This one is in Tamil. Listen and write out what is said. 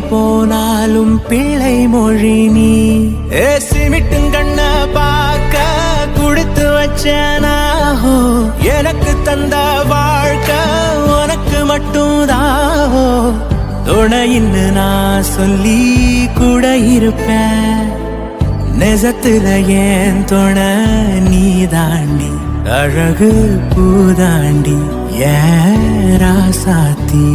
போனாலும் பிள்ளை மொழி நீ. சிமிட்டும் கண்ண பார்க்க கொடுத்து வச்சனாஹோ, எனக்கு தந்த வாழ்க்கை உனக்கு மட்டும்தாஹோ. துணையின்னு நான் சொல்லி கூட இருப்பேன், நெசத்துல ஏன் துணை நீ தாண்டி. அழகு பூதாண்டி ஏன் ராசாத்தி.